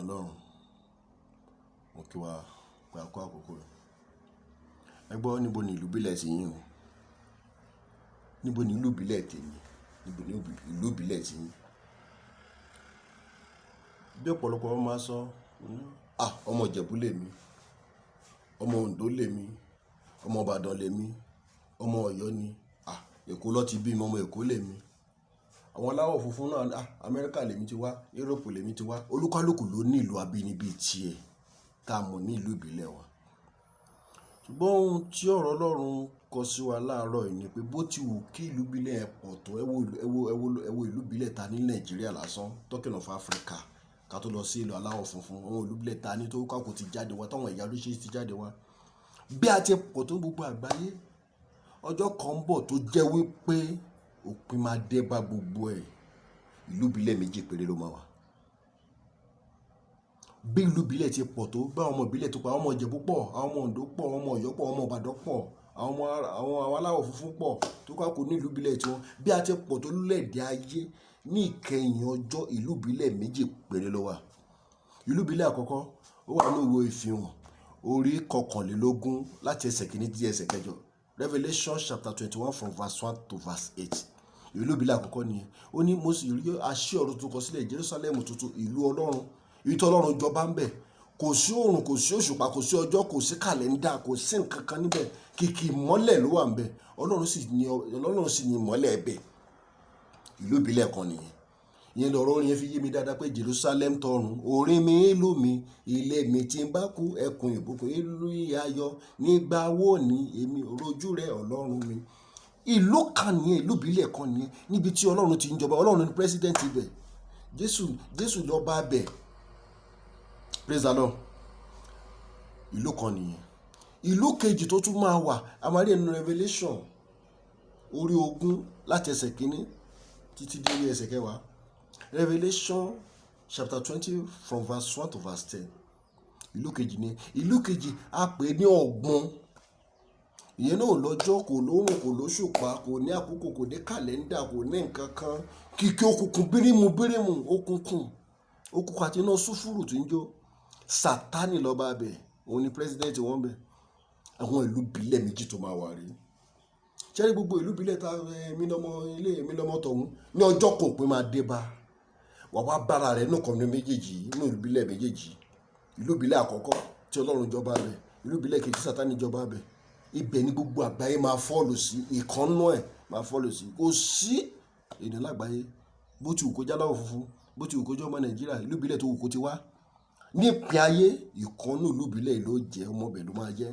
Ọlọ́run mo kí wa pé a kó àkókò rẹ̀. Ẹ gbọ́ níbo ni ìlú ìbílẹ̀ ti yín o? Níbo ni ìlú ìbílẹ̀ tèmi? Níbo ni ìlú ìbílẹ̀ ti yín? Bí ọ̀pọ̀lọpọ̀ ọmọ máa sọ, ọmọ Ìjẹ̀bú lèmi, ọmọ Oǹdó lèmi, ọmọ Ìbàdàn lèmi, ọmọ Ọ̀yọ́ ni, Èkó ló ti bí mi, ọmọ Èkó lèmi. Àwọn aláwọ̀ funfun náà, Amẹ́ríkà lèmi ti wá, Yúróòpù lèmi ti wá. Olúkálùkù ló ní ìlú abínibí tiẹ̀ tá a mọ̀ ní ìlú ìbílẹ̀ wa. Ṣùgbọ́n ohun tí ọ̀rọ̀ Ọlọ́run kọ sí wa láàárọ̀ yìí ni pé bó ti wù kí ìlú ìbílẹ̀ pọ̀ tó, ẹ wo ìlú ìbílẹ̀ ta ní Nàìjíríà lásán, talking of Africa, ká tó lọ sí ìlú aláwọ̀ funfun, àwọn ìlú ìbílẹ̀ ta ní tó kákò ti jáde wá, táwọn ẹ̀yà oríṣiríṣi ti jáde wá. Bí a ti pọ̀ tó gbogbo àgbáyé, ọjọ́ kan ń bọ̀ tó jẹ́ wípé òpin máa dé bá gbogbo ẹ̀. Ìlú ìbílẹ̀ méjì péré ló máa wà. Bí ìlú ìbílẹ̀ ti pọ̀ tó, bá àwọn ọmọ ìbílẹ̀ tó pọ̀, àwọn ọmọ Ìjẹ̀bú pọ̀, àwọn ọmọ Oǹdó pọ̀, àwọn ọmọ Ọ̀yọ́ pọ̀, àwọn ọmọ Ìbàdàn pọ̀, àwọn aláwọ̀ funfun pọ̀ tó kákò ní ìlú ìbílẹ̀ tiwọn. Bí a ti pọ̀ tó lórílẹ̀-èdè ayé, ní ìkẹyìn ọjọ́ ìlú ìbílẹ̀ méjì péré ló wà. Ìlú ìbílẹ̀ àkọ́kọ́ ó wà ní ìwé Ìfihàn orí 21 láti ẹsẹ̀ kìíní dé ẹsẹ̀ kẹjọ. Revelation chapter 21 from verse 1 to verse 8. Ìlú ìbílẹ̀ àkọ́kọ́ nìyẹn. Ó ní mo sì rí àṣẹ ọ̀run tuntun kọ sílẹ̀, Jerusalem tuntun, ìlú Ọlọ́run, ibi tí Ọlọ́run jọba ń bẹ̀. Kò sí oòrùn, kò sí òṣùpá, kò sí ọjọ́, kò sí kàlẹ́ndà, kò sí nǹkan kan níbẹ̀. Kìkì ìmọ́lẹ̀ ló wà ń bẹ̀. Ọlọ́run sì ni ìmọ́lẹ̀ ẹ̀bẹ̀. Ìlú ìbílẹ̀ kan nìyẹn. Ìyẹn lọ̀rọ̀ orin yẹn fi yé mi dáadáa pé Jerusalem tọ̀run, orin mi ìlú mi, ilé mi tí ń bá kú, ẹkùn ìbùkún, ìlú ayọ̀, nígbà wo ni èmi rojú rẹ Ọlọ́run mi. Ìlú kan nìyẹn, ìlú ìbílẹ̀ kan nìyẹn, níbi tí Ọlọ́run ti ń jọba. Ọlọ́run ni president ibẹ̀. Jésù lọ́ba bẹ̀. Praise the Lord. Ìlú kan nìyẹn. Ìlú kejì tó tún máa wà, a máa rí ẹnu Revelation orí 20 láti ẹsẹ̀ kìíní títí dé ẹsẹ̀ kẹwàá. Revelation chapter 20 from verse 1 to verse 10. Ìlú kejì ni. Ìlú kejì a pè ní ọ̀gbun. Ìyẹn náà lọ́jọ́, kò lóòrùn, kò lóṣùpá, kò ní àkókò, kò ní kàlẹ́ndà, kò ní nǹkan kan. Kìkì òkùnkùn bírímù, òkùnkùn àti iná sulfuru tí ń jó. Sátánì lọ́ba bẹ̀, òun ni president wọn bẹ̀. Àwọn ìlú ìbílẹ̀ méjì tó máa wà rí. Ṣẹ́rí gbogbo ìlú ìbílẹ̀ ta èmi lọ́mọ tọ̀hún ní ọjọ́ kan pé máa dé bá. Wà wá bára rẹ̀ nù kan ní méjèèjì, inú ìlú ìbílẹ̀ méjèèjì. Ìlú ìbílẹ̀ àkọ́kọ́ tí Ọlọ́run jọba bẹ̀, ìlú ìbílẹ̀ kejì Sátánì jọba bẹ̀. Ibẹ̀ ni gbogbo àgbáyé máa fọ́ọ̀lù sí, ìkànnú ẹ̀ máa fọ́ọ̀lù sí. Kò sí èdè lágbàáyé bó ti wù kó jáláwọ̀ funfun, bó ti wù kó jẹ́ ọmọ Nàìjíríà, ìlú ìbílẹ̀ tó wù kó ti wá. Ní ìpín ayé, ìkànnú ìlú ìbílẹ̀ ló jẹ́, ọmọ ibẹ̀ ló máa jẹ́.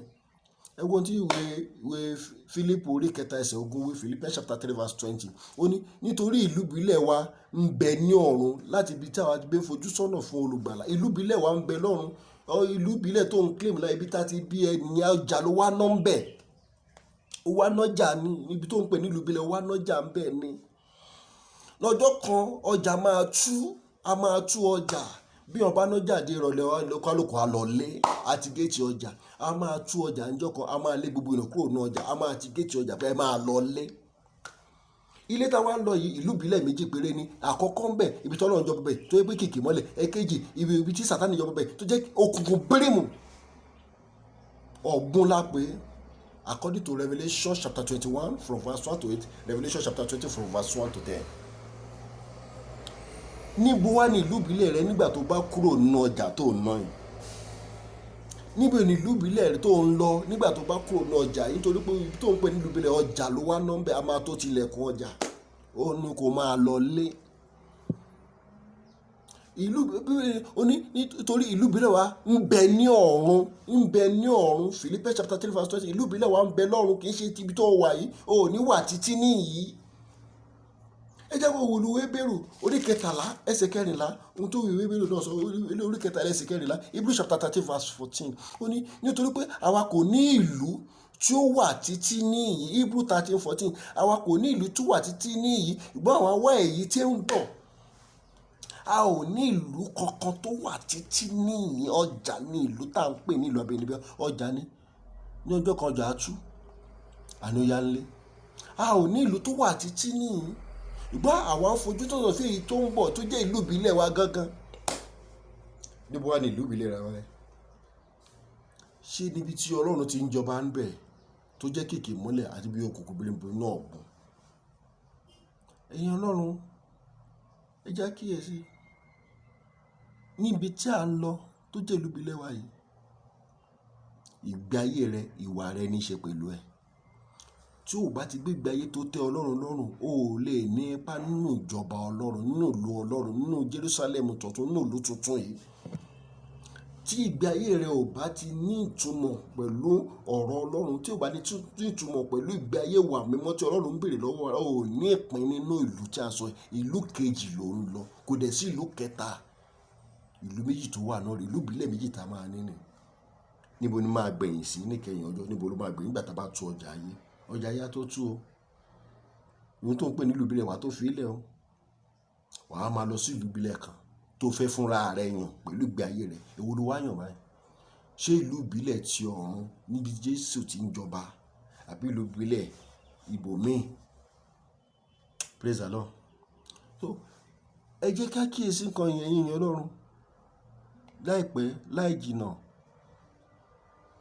Ẹ wo tí ìwé Fílípù orí 3 ẹsẹ̀ 20 wí, Philippians chapter 3 verse 20. Ó ní nítorí ìlú ìbílẹ̀ wa ń bẹ ní ọ̀run, láti ibi tí àwa gbé fojú sọ́nà fún olùgbàlà. Ìlú ìbílẹ̀ wa ń bẹ lọ́run. Ìlú ìbílẹ̀ tó ń claim láì ibi tá ti bí ẹni ọjà ló wá ná ń bẹ̀. Ó wá nájà ní ibi tó ń pè ní ìlú ìbílẹ̀, ó wá nájà ń bẹ̀ ni. Lọ́jọ́ kan ọjà máa tú ọjà. Bí wọ́n bá nájà dé ìrọ̀lẹ́ olúkálùkù á lọ lé, àti géètì ọjà. A máa tú ọjà níjọ́ kan, a máa lé gbogbo ènìyàn kúrò ní ọjà, a máa ti géètì ọjà pé ẹ máa lọ lé. Ilé táwa ń lọ yìí, ìlú ìbílẹ̀ méjì péré ni. Àkọ́kọ́ ń bẹ̀, ibi tí Ọlọ́run jọba bẹ̀ tó yẹ pé kìkì mọ́lẹ̀. Èkejì, ibi tí Sátánì jọba bẹ̀ tó jẹ́ òkùnkùn bírímù. Ọ̀gbun la pè é. According to Revelation chapter 21 from verse 1 to 8, Revelation chapter 20 from verse 1 to 10. Níbo wá ní ìlú ìbílẹ̀ rẹ nígbà tó bá kúrò nínú ọjà tó ń ná yìí? Níbo ní ìlú ìbílẹ̀ rẹ tó ń lọ nígbà tó bá kúrò nínú ọjà yìí? Nítorí pé ibi tó ń pè ní ìlú ìbílẹ̀ ọjà ló wá ná ń bẹ̀, a máa tó tilẹ̀kùn ọjà. Ó ní kó máa lọ lé. Nítorí ìlú ìbílẹ̀ wa ń bẹ ní ọ̀run, Philippians chapter 3 verse 20. Ìlú ìbílẹ̀ wa ń bẹ lọ́run, kì í ṣe ibi tó wà yìí. O ò ní wà títí níyìí. Ẹ jẹ́ kó wo ìwé Hébérù orí 13 ẹsẹ̀ 14. Ohun tó ìwé Hébérù náà sọ, orí 13 ẹsẹ̀ 14. Hebrews chapter 13 verse 14. Ó ní nítorí pé àwa kò ní ìlú tí ó wà títí níyìí. Hebrews 13:14. Àwa kò ní ìlú tó wà títí níyìí, ṣùgbọ́n àwa wá èyí tí ń bọ̀. A ò ní ìlú kankan tó wà títí níyìí. Ọjà ní ìlú tá à ń pè ní ìlú abínibí. Ọjà ní ọjọ́ kan ọjà á tú, àní ó yá ń lé. A ò ní ìlú tó wà títí níyìí, ṣùgbọ́n àwa ń fojú tọ̀nà sí èyí tó ń bọ̀ tó jẹ́ ìlú ìbílẹ̀ wa gangan. níbo wà ní ìlú ìbílẹ̀ rẹ wáyé? Ṣé níbi tí Ọlọ́run ti ń jọba ń bẹ̀ tó jẹ́ kìkì mọ́lẹ̀ àti bí òkùnkùn bírímù náà gùn? Ẹ̀yin Ọlọ́run, ẹ jẹ́ kíyèsí níbi tí a ń lọ tó jẹ́ ìlú ìbílẹ̀ wa yìí, ìgbé ayé rẹ, ìwà rẹ ní í ṣe pẹ̀lú ẹ̀. Tí o bá ti gbé ìgbé ayé tó tẹ́ Ọlọ́run lọ́rùn, o ò lè ní ipa nínú ìjọba Ọlọ́run, nínú ìlú Ọlọ́run, nínú Jerusalem tuntun, nínú ìlú tuntun yìí. Tí ìgbé ayé rẹ ò bá ti ní ìtumọ̀ pẹ̀lú ọ̀rọ̀ Ọlọ́run, tí ò bá ní ìtumọ̀ pẹ̀lú ìgbé ayé wa mímọ́ tí Ọlọ́run ń béèrè lọ́wọ́ rẹ, o ò ní ìpín nínú ìlú tí a sọ, ìlú kejì ló ń lọ, kò dẹ̀ sí ìlú kẹta. Ìlú méjì tó wà náà rí, ìlú ìbílẹ̀ méjì tá a máa ní nì. Níbo ni máa gbẹ̀yìn sí níkẹyìn ọjọ́? Níbo ló máa gbẹ̀yìn nígbà tá a bá tú ọjà ayé? Ọjà ayé á tó tú o. Ohun tó ń pè ní ìlú ìbílẹ̀ wa tó fi ilẹ̀ o. Wà á máa lọ sí ìlú ìbílẹ̀ kan tó fẹ́ fúnra rẹ yàn pẹ̀lú ìgbé ayé rẹ. Èwo ló wá yàn báyìí? Ṣé ìlú ìbílẹ̀ ti ọ̀run níbi Jésù ti ń jọba, àbí ìlú ìbílẹ̀ ibòmíì? Praise the Lord. So ẹ jẹ́ ká kíyèsí nǹkan yẹn, yín Ọlọ́run. Láìpẹ́ láì jìnnà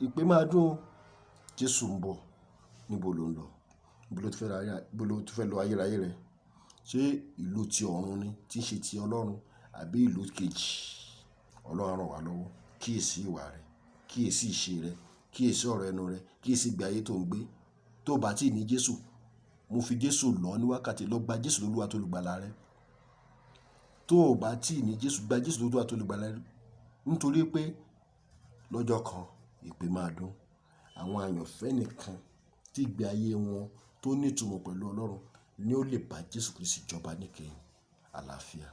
ìpè máa dún o. Jésù ń bọ̀. Níbo ló ń lọ? Níbo ló ti fẹ́ lọ ayérayé rẹ? Ṣé ìlú ti ọ̀run ni tí ń ṣe ti Ọlọ́run, àbí ìlú kejì? Ọlọ́run á ràn wá lọ́wọ́. Kíyèsí ìwà rẹ, kíyèsí ìṣe rẹ, kíyèsí ọ̀rọ̀ ẹnu rẹ, kíyèsí ìgbé ayé tó ń gbé. Tó o bá tí ì ní Jésù, mo fi Jésù lọ̀ ní wákàtí, lọ gba Jésù lólúwa tó olùgbàlà rẹ. Tó o bá tí ì ní Jésù, gba Jésù lólúwa tó olùgbàlà rẹ. Nítorí pé lọ́jọ́ kan ìpè máa dún. Àwọn àyànfẹ́ nìkan tí ìgbé ayé wọn tó ní ìtumọ̀ pẹ̀lú Ọlọ́run ni ó lè bá Jésù Kristi jọba níkẹyìn. Àlàáfíà.